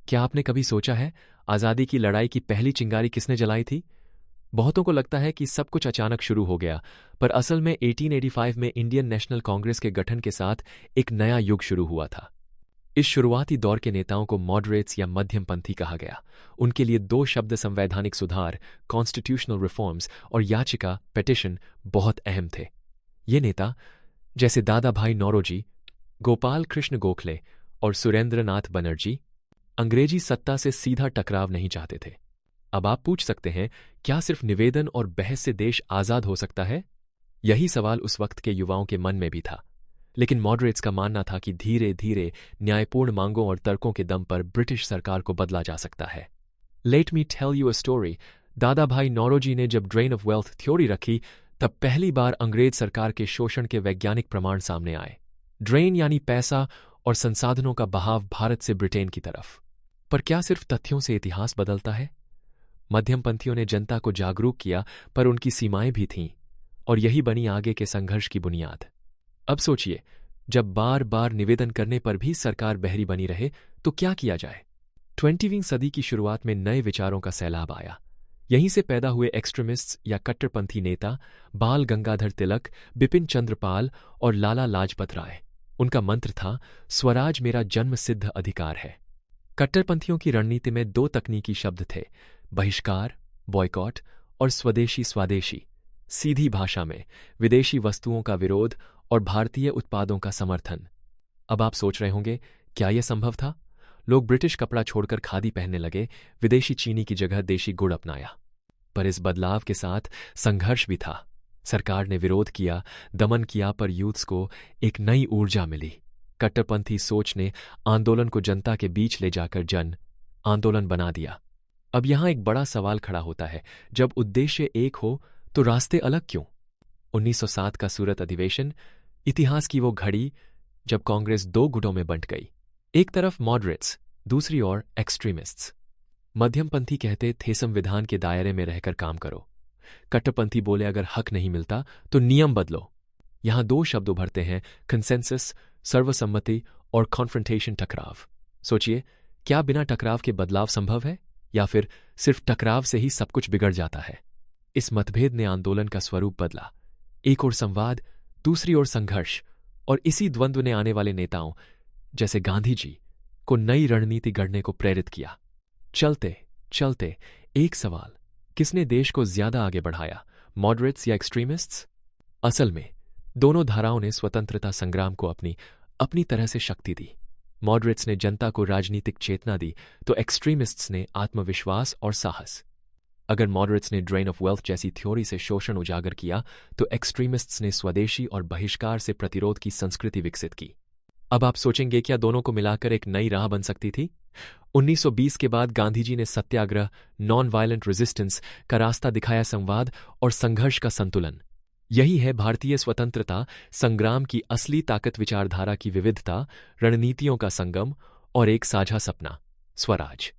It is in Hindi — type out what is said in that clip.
क्या आपने कभी सोचा है आज़ादी की लड़ाई की पहली चिंगारी किसने जलाई थी? बहुतों को लगता है कि सब कुछ अचानक शुरू हो गया, पर असल में 1885 में इंडियन नेशनल कांग्रेस के गठन के साथ एक नया युग शुरू हुआ था। इस शुरुआती दौर के नेताओं को मॉडरेट्स या मध्यमपंथी कहा गया। उनके लिए दो शब्द संवैधानिक सुधार कॉन्स्टिट्यूशनल रिफॉर्म्स और याचिका पेटिशन बहुत अहम थे। ये नेता, जैसे दादा भाई नौरोजी, गोपाल कृष्ण गोखले और सुरेंद्र नाथ बनर्जी, अंग्रेजी सत्ता से सीधा टकराव नहीं चाहते थे। अब आप पूछ सकते हैं, क्या सिर्फ निवेदन और बहस से देश आजाद हो सकता है? यही सवाल उस वक्त के युवाओं के मन में भी था। लेकिन मॉडरेट्स का मानना था कि धीरे धीरे न्यायपूर्ण मांगों और तर्कों के दम पर ब्रिटिश सरकार को बदला जा सकता है। Let me tell you a story. Dadabhai Naoroji ने जब ड्रेन ऑफ वेल्थ थ्योरी रखी, तब पहली बार अंग्रेज सरकार के शोषण के वैज्ञानिक प्रमाण सामने आए। ड्रेन यानी पैसा और संसाधनों का बहाव भारत से ब्रिटेन की तरफ। पर क्या सिर्फ तथ्यों से इतिहास बदलता है? मध्यमपंथियों ने जनता को जागरूक किया, पर उनकी सीमाएं भी थीं, और यही बनी आगे के संघर्ष की बुनियाद। अब सोचिए, जब बार बार निवेदन करने पर भी सरकार बहरी बनी रहे, तो क्या किया जाए? 20वीं सदी की शुरुआत में नए विचारों का सैलाब आया। यहीं से पैदा हुए एक्सट्रीमिस्ट्स या कट्टरपंथी नेता बाल गंगाधर तिलक, बिपिन चंद्र पाल और लाला लाजपत राय। उनका मंत्र था, स्वराज मेरा जन्मसिद्ध अधिकार है। कट्टरपंथियों की रणनीति में दो तकनीकी शब्द थे, बहिष्कार बॉयकॉट और स्वदेशी स्वादेशी। सीधी भाषा में विदेशी वस्तुओं का विरोध और भारतीय उत्पादों का समर्थन। अब आप सोच रहे होंगे, क्या यह संभव था? लोग ब्रिटिश कपड़ा छोड़कर खादी पहनने लगे, विदेशी चीनी की जगह देशी गुड़ अपनाया। पर इस बदलाव के साथ संघर्ष भी था। सरकार ने विरोध किया, दमन किया, पर यूथ्स को एक नई ऊर्जा मिली। कट्टरपंथी सोच ने आंदोलन को जनता के बीच ले जाकर जन आंदोलन बना दिया। अब यहां एक बड़ा सवाल खड़ा होता है, जब उद्देश्य एक हो तो रास्ते अलग क्यों? 1907 का सूरत अधिवेशन, इतिहास की वो घड़ी जब कांग्रेस दो गुटों में बंट गई। एक तरफ मॉडरेट्स, दूसरी ओर एक्सट्रीमिस्ट्स। मध्यमपंथी कहते थे संविधान के दायरे में रहकर काम करो। कट्टरपंथी बोले अगर हक नहीं मिलता तो नियम बदलो। यहां दो शब्द उभरते हैं, कंसेंसस सर्वसम्मति और कॉन्फ्रंटेशन टकराव। सोचिए, क्या बिना टकराव के बदलाव संभव है, या फिर सिर्फ टकराव से ही सब कुछ बिगड़ जाता है? इस मतभेद ने आंदोलन का स्वरूप बदला। एक ओर संवाद, दूसरी ओर संघर्ष, और इसी द्वंद्व ने आने वाले नेताओं जैसे गांधी जी को नई रणनीति गढ़ने को प्रेरित किया। चलते चलते एक सवाल, किसने देश को ज्यादा आगे बढ़ाया, मॉडरेट्स या एक्सट्रीमिस्ट्स? असल में दोनों धाराओं ने स्वतंत्रता संग्राम को अपनी तरह से शक्ति दी। मॉडरेट्स ने जनता को राजनीतिक चेतना दी, तो एक्सट्रीमिस्ट्स ने आत्मविश्वास और साहस। अगर मॉडरेट्स ने ड्रेन ऑफ वेल्थ जैसी थ्योरी से शोषण उजागर किया, तो एक्सट्रीमिस्ट्स ने स्वदेशी और बहिष्कार से प्रतिरोध की संस्कृति विकसित की। अब आप सोचेंगे, क्या दोनों को मिलाकर एक नई राह बन सकती थी? 1920 के बाद गांधी जी ने सत्याग्रह, नॉन वायलेंट रेजिस्टेंस का रास्ता दिखाया, संवाद और संघर्ष का संतुलन। यही है भारतीय स्वतंत्रता संग्राम की असली ताकत, विचारधारा की विविधता, रणनीतियों का संगम और एक साझा सपना, स्वराज।